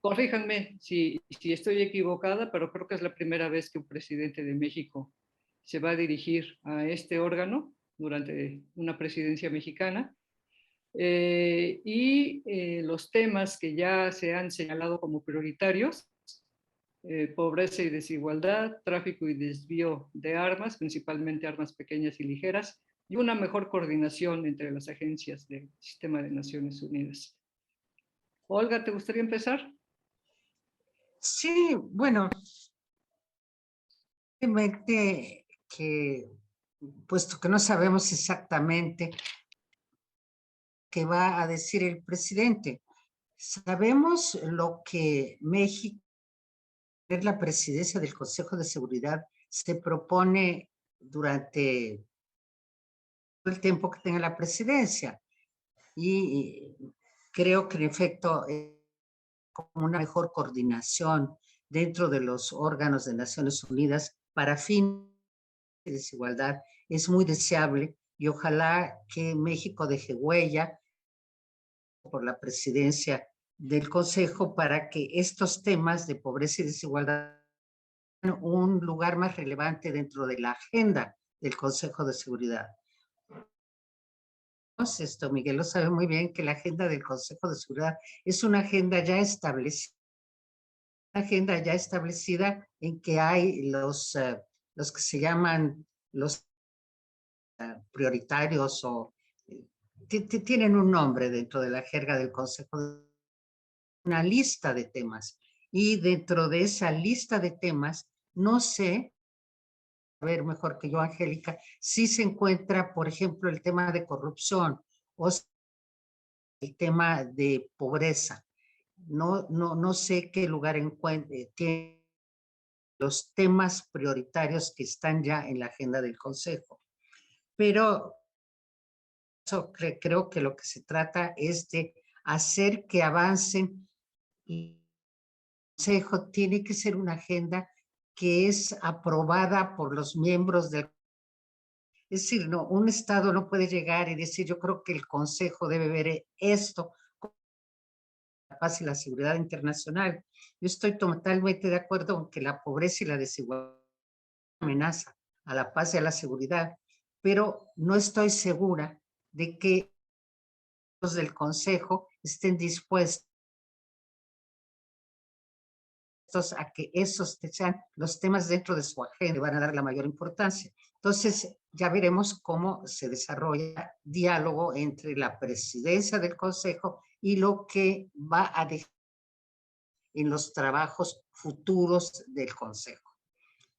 Corríjanme si estoy equivocada, pero creo que es la primera vez que un presidente de México se va a dirigir a este órgano durante una presidencia mexicana. Los temas que ya se han señalado como prioritarios, pobreza y desigualdad, tráfico y desvío de armas, principalmente armas pequeñas y ligeras, y una mejor coordinación entre las agencias del sistema de Naciones Unidas. Olga, ¿te gustaría empezar? Sí, bueno, simplemente que, puesto que no sabemos exactamente qué va a decir el presidente, sabemos lo que México, es la presidencia del Consejo de Seguridad, se propone durante el tiempo que tenga la presidencia. Y creo que en efecto, como una mejor coordinación dentro de los órganos de Naciones Unidas para fines de desigualdad es muy deseable y ojalá que México deje huella por la presidencia del Consejo para que estos temas de pobreza y desigualdad tengan un lugar más relevante dentro de la agenda del Consejo de Seguridad. Esto, Miguel lo sabe muy bien, que la agenda del Consejo de Seguridad es una agenda ya establecida en que hay los que se llaman los prioritarios o tienen un nombre dentro de la jerga del Consejo, una lista de temas. Y dentro de esa lista de temas, no sé, a ver mejor que yo, Angélica, si se encuentra, por ejemplo, el tema de corrupción o el tema de pobreza. No sé qué lugar tiene los temas prioritarios que están ya en la agenda del Consejo. Pero creo que lo que se trata es de hacer que avancen y el Consejo tiene que ser una agenda que es aprobada por los miembros del. Es decir, no, un Estado no puede llegar y decir, yo creo que el Consejo debe ver esto, la paz y la seguridad internacional. Yo estoy totalmente de acuerdo en que la pobreza y la desigualdad amenaza a la paz y a la seguridad, pero no estoy segura de que los del Consejo estén dispuestos a que esos sean los temas dentro de su agenda y van a dar la mayor importancia. Entonces, ya veremos cómo se desarrolla diálogo entre la presidencia del Consejo y lo que va a dejar en los trabajos futuros del Consejo.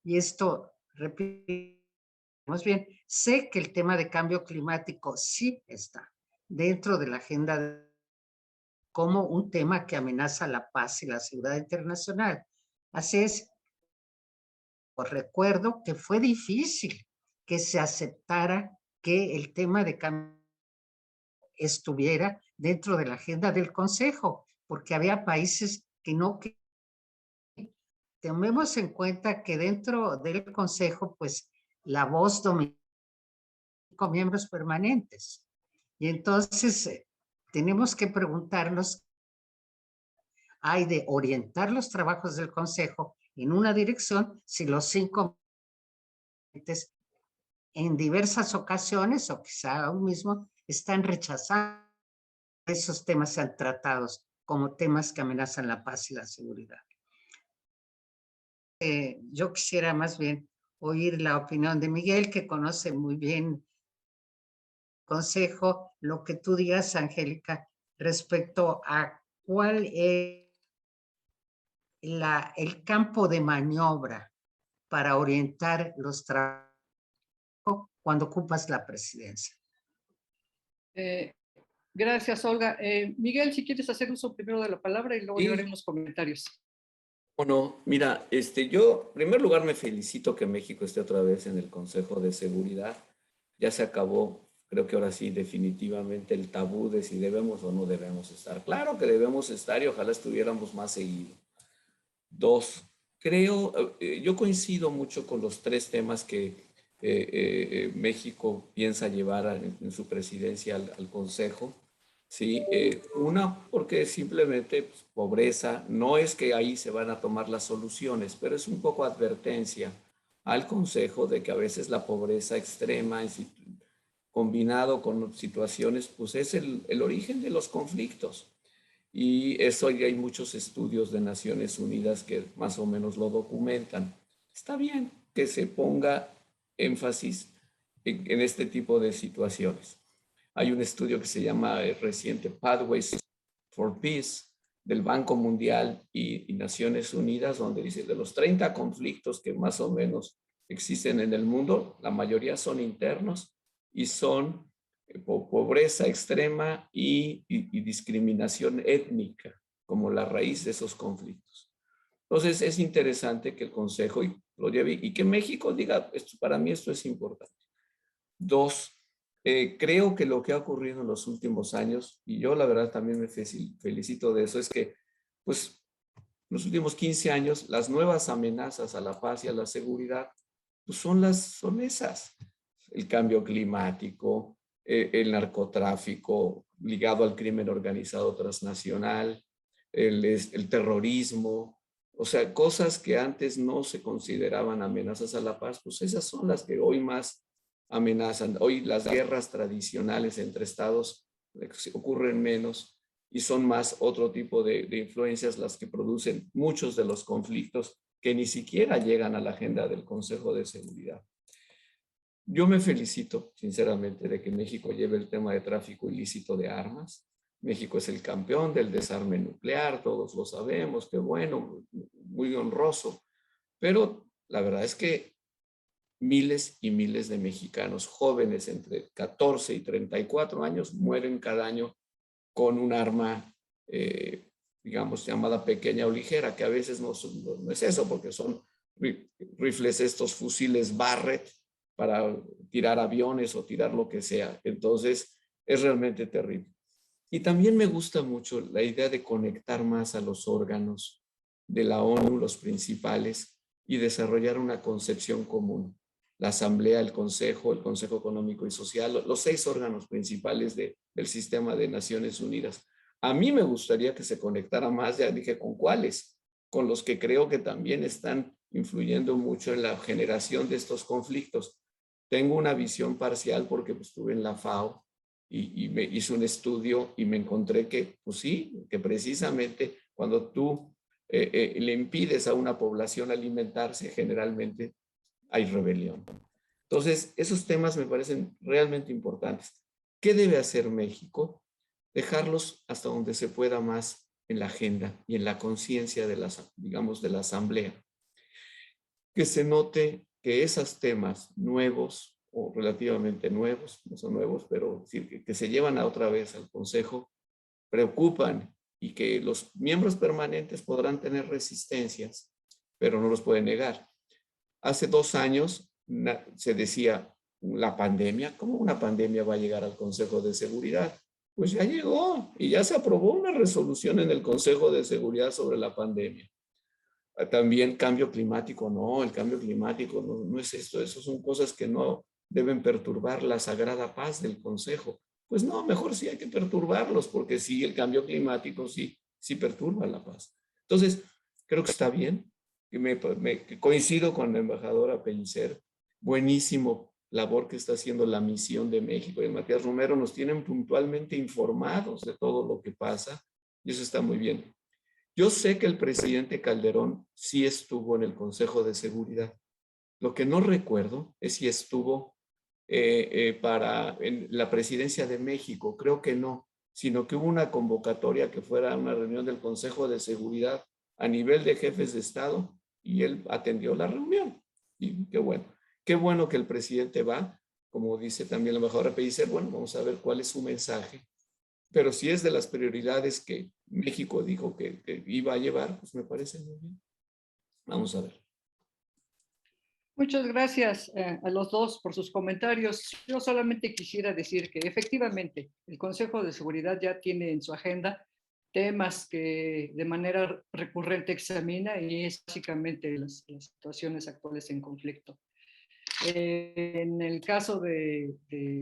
Y esto, repetimos bien, sé que el tema de cambio climático sí está dentro de la agenda como un tema que amenaza la paz y la seguridad internacional. Así es, pues recuerdo que fue difícil que se aceptara que el tema de cambio estuviera dentro de la agenda del Consejo, porque había países que no. Tomemos en cuenta que dentro del Consejo, pues la voz domina con miembros permanentes. Y entonces tenemos que preguntarnos, hay de orientar los trabajos del Consejo en una dirección si los 5 en diversas ocasiones o quizá aún mismo están rechazando esos temas sean tratados como temas que amenazan la paz y la seguridad. Yo quisiera más bien oír la opinión de Miguel, que conoce muy bien el Consejo, lo que tú digas, Angélica, respecto a cuál es el campo de maniobra para orientar los trabajos cuando ocupas la presidencia. Gracias, Olga. Miguel, si quieres hacer uso primero de la palabra y luego Sí. yo haré unos comentarios. Bueno, mira, yo en primer lugar me felicito que México esté otra vez en el Consejo de Seguridad. ya se acabó, creo que ahora sí, definitivamente el tabú de si debemos o no debemos estar. Claro que debemos estar y ojalá estuviéramos más seguido. Dos, creo, yo coincido mucho con los tres temas que México piensa llevar en su presidencia al Consejo. Sí, una, porque simplemente pues, pobreza, no es que ahí se van a tomar las soluciones, pero es un poco advertencia al Consejo de que a veces la pobreza extrema combinado con situaciones, pues es el origen de los conflictos. Y eso ya hay muchos estudios de Naciones Unidas que más o menos lo documentan. Está bien que se ponga énfasis en este tipo de situaciones. Hay un estudio que se llama reciente Pathways for Peace del Banco Mundial y Naciones Unidas, donde dice de los 30 conflictos que más o menos existen en el mundo, la mayoría son internos y son pobreza extrema y discriminación étnica como la raíz de esos conflictos. Entonces es interesante que el Consejo lo lleve y que México diga, esto, para mí esto es importante. Dos, creo que lo que ha ocurrido en los últimos años, y yo la verdad también me felicito de eso, es que pues en los últimos 15 años las nuevas amenazas a la paz y a la seguridad pues son esas. El cambio climático, el narcotráfico ligado al crimen organizado transnacional, el terrorismo, o sea, cosas que antes no se consideraban amenazas a la paz, pues esas son las que hoy más amenazan. Hoy las guerras tradicionales entre estados ocurren menos y son más otro tipo de influencias las que producen muchos de los conflictos que ni siquiera llegan a la agenda del Consejo de Seguridad. Yo me felicito, sinceramente, de que México lleve el tema de tráfico ilícito de armas. México es el campeón del desarme nuclear, todos lo sabemos, qué bueno, muy honroso. Pero la verdad es que miles y miles de mexicanos jóvenes entre 14 y 34 años mueren cada año con un arma, digamos, llamada pequeña o ligera, que a veces no es eso, porque son rifles, estos fusiles Barrett, para tirar aviones o tirar lo que sea. Entonces, es realmente terrible. Y también me gusta mucho la idea de conectar más a los órganos de la ONU, los principales, y desarrollar una concepción común. La Asamblea, el Consejo Económico y Social, los 6 órganos principales del sistema de Naciones Unidas. A mí me gustaría que se conectara más, ya dije con cuáles, con los que creo que también están influyendo mucho en la generación de estos conflictos. Tengo una visión parcial porque pues, estuve en la FAO y me hice un estudio y me encontré que, pues sí, que precisamente cuando tú le impides a una población alimentarse, generalmente hay rebelión. Entonces, esos temas me parecen realmente importantes. ¿Qué debe hacer México? Dejarlos hasta donde se pueda más en la agenda y en la conciencia de digamos, de la Asamblea. Que se note que esos temas nuevos o relativamente nuevos, no son nuevos, pero que se llevan a otra vez al Consejo, preocupan y que los miembros permanentes podrán tener resistencias, pero no los pueden negar. Hace 2 años se decía, la pandemia, ¿cómo una pandemia va a llegar al Consejo de Seguridad? Pues ya llegó y ya se aprobó una resolución en el Consejo de Seguridad sobre la pandemia. También cambio climático, no, el cambio climático no es esto, eso son cosas que no deben perturbar la sagrada paz del Consejo. Pues no, mejor sí hay que perturbarlos, porque sí, el cambio climático sí perturba la paz. Entonces, creo que está bien, que coincido con la embajadora Pellicer, buenísimo labor que está haciendo la misión de México y Matías Romero, nos tienen puntualmente informados de todo lo que pasa y eso está muy bien. Yo sé que el presidente Calderón sí estuvo en el Consejo de Seguridad. Lo que no recuerdo es si estuvo en la presidencia de México. Creo que no, sino que hubo una convocatoria que fuera una reunión del Consejo de Seguridad a nivel de jefes de Estado y él atendió la reunión. Y qué bueno. Qué bueno que el presidente va, como dice también la embajadora Pellicer, bueno, vamos a ver cuál es su mensaje. Pero si es de las prioridades que México dijo que iba a llevar, pues me parece muy bien. Vamos a ver. Muchas gracias a los dos por sus comentarios. Yo solamente quisiera decir que efectivamente el Consejo de Seguridad ya tiene en su agenda temas que de manera recurrente examina y es básicamente las situaciones actuales en conflicto. En el caso de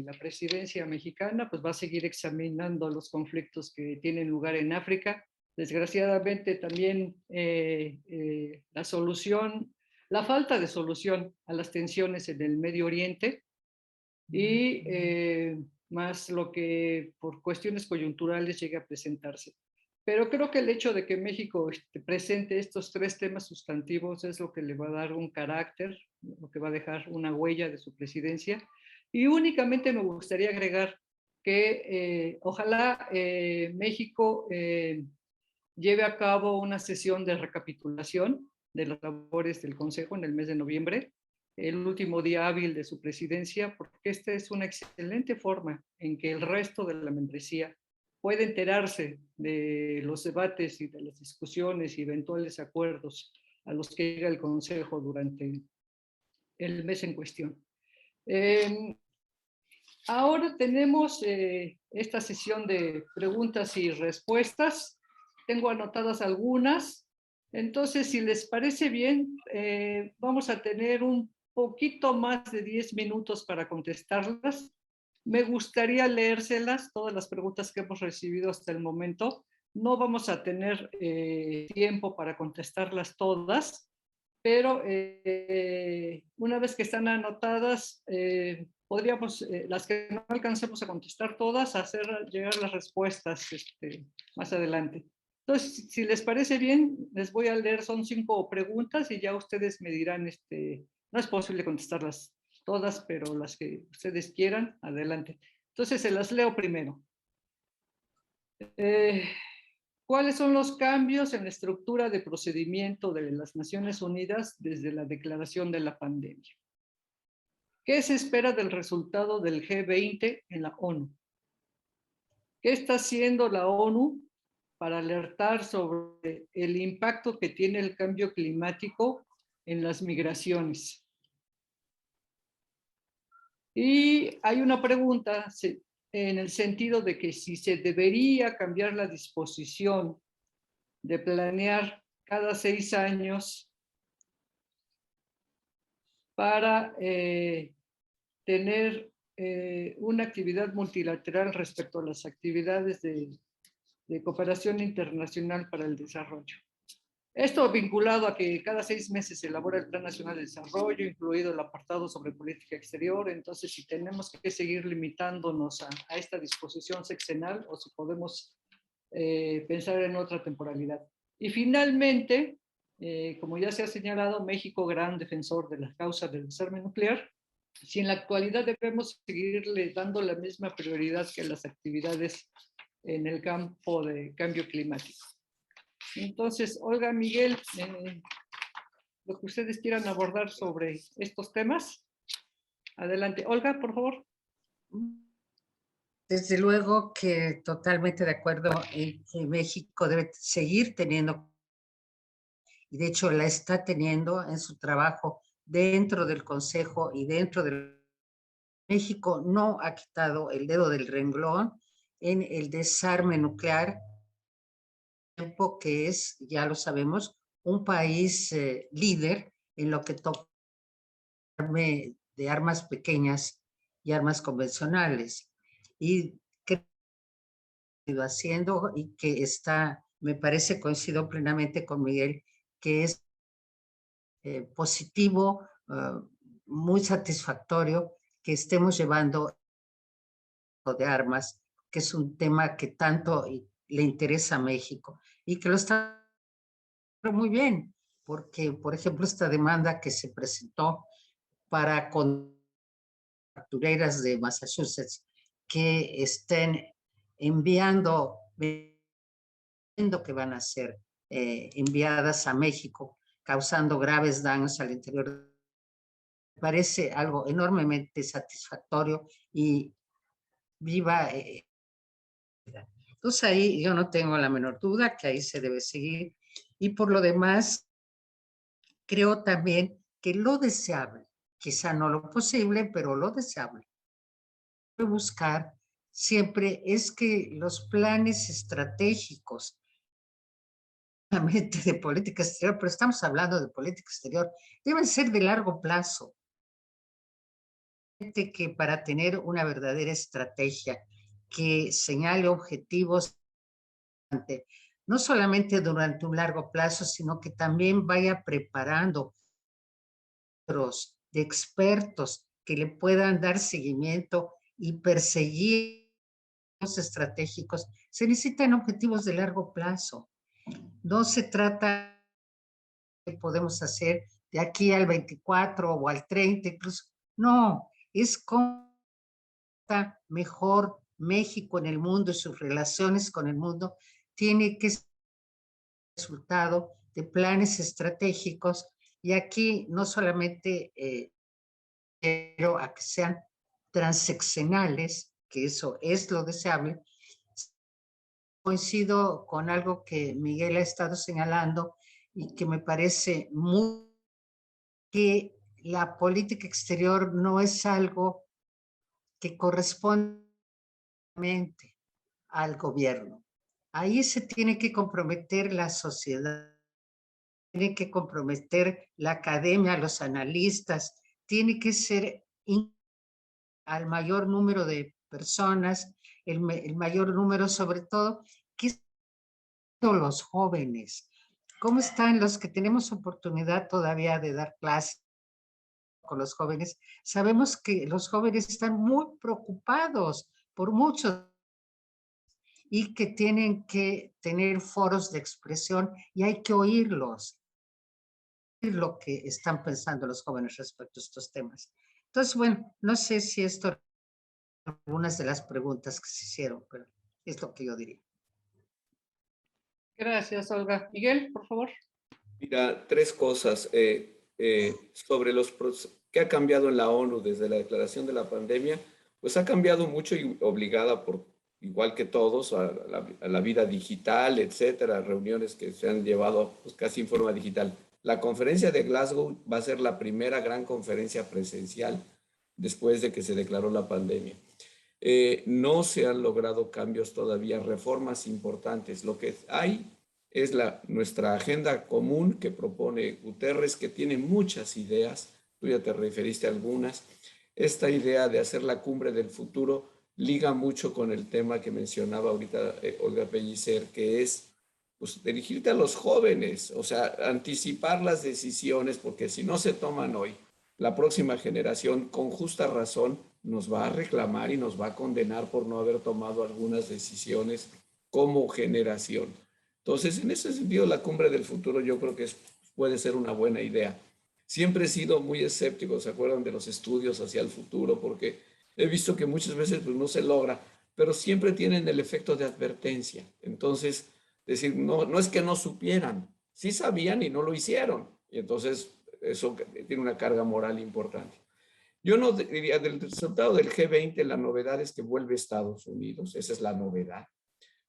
la presidencia mexicana, pues va a seguir examinando los conflictos que tienen lugar en África. Desgraciadamente también la falta de solución a las tensiones en el Medio Oriente y más lo que por cuestiones coyunturales llega a presentarse. Pero creo que el hecho de que México presente estos tres temas sustantivos es lo que le va a dar un carácter, lo que va a dejar una huella de su presidencia. Y únicamente me gustaría agregar que ojalá México lleve a cabo una sesión de recapitulación de las labores del Consejo en el mes de noviembre, el último día hábil de su presidencia, porque esta es una excelente forma en que el resto de la membresía puede enterarse de los debates y de las discusiones y eventuales acuerdos a los que llega el Consejo durante el mes en cuestión. Ahora tenemos esta sesión de preguntas y respuestas. Tengo anotadas algunas. Entonces, si les parece bien, vamos a tener un poquito más de 10 minutos para contestarlas. Me gustaría leérselas, todas las preguntas que hemos recibido hasta el momento. No vamos a tener tiempo para contestarlas todas, pero una vez que están anotadas, podríamos, las que no alcancemos a contestar todas, hacer llegar las respuestas más adelante. Entonces, si les parece bien, les voy a leer, son 5 preguntas y ya ustedes me dirán, no es posible contestarlas todas, pero las que ustedes quieran, adelante. Entonces, se las leo primero. ¿Cuáles son los cambios en la estructura de procedimiento de las Naciones Unidas desde la declaración de la pandemia? ¿Qué se espera del resultado del G20 en la ONU? ¿Qué está haciendo la ONU para alertar sobre el impacto que tiene el cambio climático en las migraciones? Y hay una pregunta en el sentido de que si se debería cambiar la disposición de planear cada 6 años para tener una actividad multilateral respecto a las actividades de cooperación internacional para el desarrollo. Esto vinculado a que cada 6 meses se elabora el Plan Nacional de Desarrollo, incluido el apartado sobre política exterior. Entonces, si tenemos que seguir limitándonos a esta disposición sexenal o si podemos pensar en otra temporalidad. Y finalmente, como ya se ha señalado, México, gran defensor de la causa del desarme nuclear, si en la actualidad debemos seguirle dando la misma prioridad que las actividades en el campo de cambio climático. Entonces, Olga, Miguel, lo que ustedes quieran abordar sobre estos temas. Adelante. Olga, por favor. Desde luego que totalmente de acuerdo en que México debe seguir teniendo, y de hecho la está teniendo en su trabajo dentro del Consejo y dentro del México no ha quitado el dedo del renglón en el desarme nuclear, tiempo que es, ya lo sabemos, un país líder en lo que toca de armas pequeñas y armas convencionales. Y que ido haciendo y que está, me parece, coincido plenamente con Miguel, que es positivo, muy satisfactorio que estemos llevando de armas, que es un tema que tanto le interesa a México y que lo está muy bien, porque, por ejemplo, esta demanda que se presentó para manufactureras de Massachusetts que estén enviando, que van a ser enviadas a México, causando graves daños al interior. Me parece algo enormemente satisfactorio y viva. Entonces ahí yo no tengo la menor duda que ahí se debe seguir. Y por lo demás, creo también que lo deseable, quizá no lo posible, pero lo deseable, buscar siempre es que los planes estratégicos de política exterior, pero estamos hablando de política exterior, deben ser de largo plazo. Que para tener una verdadera estrategia que señale objetivos, no solamente durante un largo plazo, sino que también vaya preparando de expertos que le puedan dar seguimiento y perseguir los estratégicos, se necesitan objetivos de largo plazo. No se trata de podemos hacer de aquí al 24 o al 30, incluso. No, es cómo está mejor México en el mundo y sus relaciones con el mundo tiene que ser resultado de planes estratégicos y aquí no solamente pero a que sean transeccionales, que eso es lo deseable. Coincido con algo que Miguel ha estado señalando y que me parece muy que la política exterior no es algo que corresponde al gobierno. Ahí se tiene que comprometer la sociedad, tiene que comprometer la academia, los analistas, tiene que ser al mayor número de personas, el mayor número sobre todo, que son los jóvenes. ¿Cómo están los que tenemos oportunidad todavía de dar clases con los jóvenes? Sabemos que los jóvenes están muy preocupados por muchos y que tienen que tener foros de expresión y hay que oírlos, lo que están pensando los jóvenes respecto a estos temas. Entonces, bueno, no sé si esto algunas de las preguntas que se hicieron, pero es lo que yo diría. Gracias, Olga. Miguel, por favor. Mira, tres cosas sobre qué ha cambiado en la ONU desde la declaración de la pandemia. Pues ha cambiado mucho y obligada por, igual que todos, a la vida digital, etcétera, reuniones que se han llevado pues, casi en forma digital. La conferencia de Glasgow va a ser la primera gran conferencia presencial después de que se declaró la pandemia. No se han logrado cambios todavía, reformas importantes. Lo que hay es nuestra agenda común que propone Guterres, que tiene muchas ideas, tú ya te referiste a algunas. Esta idea de hacer la cumbre del futuro liga mucho con el tema que mencionaba ahorita Olga Pellicer, que es pues, dirigirte a los jóvenes, o sea, anticipar las decisiones, porque si no se toman hoy, la próxima generación, con justa razón, nos va a reclamar y nos va a condenar por no haber tomado algunas decisiones como generación. Entonces, en ese sentido, la cumbre del futuro yo creo que puede ser una buena idea. Siempre he sido muy escéptico, ¿se acuerdan de los estudios hacia el futuro? Porque he visto que muchas veces pues, no se logra, pero siempre tienen el efecto de advertencia. Entonces, decir, no es que no supieran, sí sabían y no lo hicieron. Y entonces, eso tiene una carga moral importante. Yo no diría, del resultado del G20, la novedad es que vuelve Estados Unidos, esa es la novedad.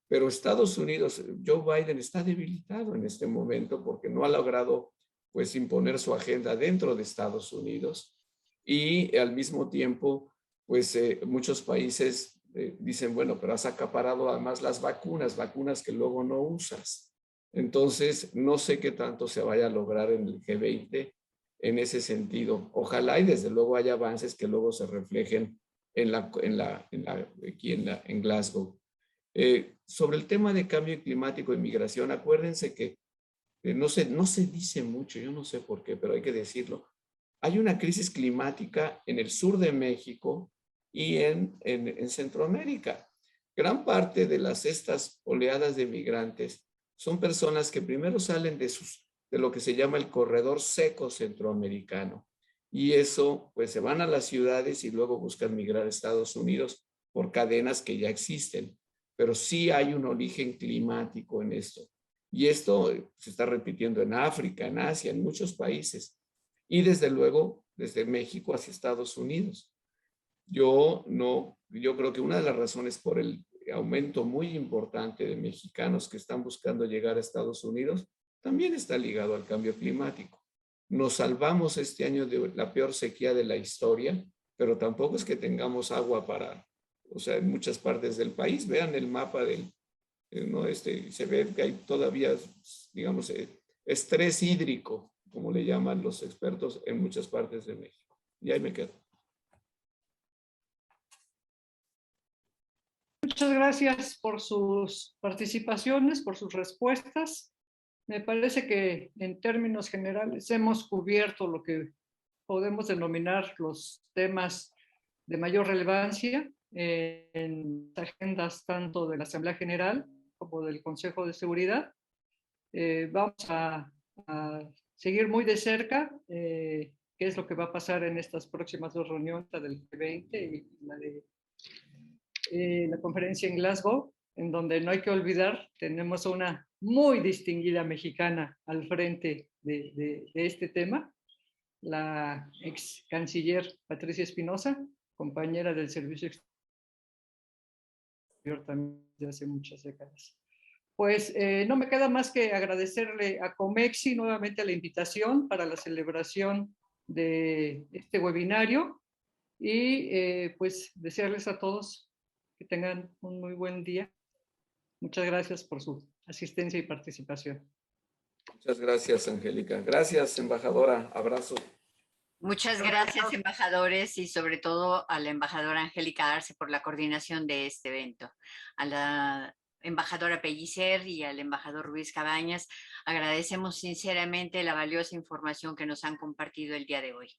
Pero Estados Unidos, Joe Biden está debilitado en este momento porque no ha logrado pues imponer su agenda dentro de Estados Unidos y al mismo tiempo pues muchos países dicen, bueno, pero has acaparado además las vacunas que luego no usas. Entonces, no sé qué tanto se vaya a lograr en el G20 en ese sentido. Ojalá y desde luego haya avances que luego se reflejen en Glasgow. Sobre el tema de cambio climático y migración, acuérdense que no se dice mucho, yo no sé por qué, pero hay que decirlo. Hay una crisis climática en el sur de México y en Centroamérica. Gran parte de estas oleadas de migrantes son personas que primero salen de lo que se llama el corredor seco centroamericano. Y eso, pues se van a las ciudades y luego buscan migrar a Estados Unidos por cadenas que ya existen. Pero sí hay un origen climático en esto. Y esto se está repitiendo en África, en Asia, en muchos países. Y desde luego, desde México hacia Estados Unidos. Yo creo que una de las razones por el aumento muy importante de mexicanos que están buscando llegar a Estados Unidos también está ligado al cambio climático. Nos salvamos este año de la peor sequía de la historia, pero tampoco es que tengamos agua para, o sea, en muchas partes del país. Vean el mapa del, ¿no? Se ve que hay todavía, digamos, estrés hídrico, como le llaman los expertos en muchas partes de México. Y ahí me quedo. Muchas gracias por sus participaciones, por sus respuestas. Me parece que en términos generales hemos cubierto lo que podemos denominar los temas de mayor relevancia en las agendas tanto de la Asamblea General como del Consejo de Seguridad. Vamos a seguir muy de cerca qué es lo que va a pasar en estas próximas dos reuniones, la del G20 y la de la conferencia en Glasgow, en donde no hay que olvidar, tenemos a una muy distinguida mexicana al frente de este tema, la ex canciller Patricia Espinosa, compañera del Servicio Exterior también de hace muchas décadas. Pues no me queda más que agradecerle a Comexi nuevamente la invitación para la celebración de este webinario y pues desearles a todos que tengan un muy buen día. Muchas gracias por su asistencia y participación. Muchas gracias, Angélica. Gracias, embajadora. Abrazo. Muchas gracias, embajadores, y sobre todo a la embajadora Angélica Arce por la coordinación de este evento. A la embajadora Pellicer y al embajador Ruiz Cabañas, agradecemos sinceramente la valiosa información que nos han compartido el día de hoy.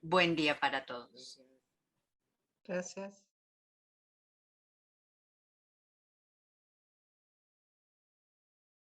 Buen día para todos. Gracias.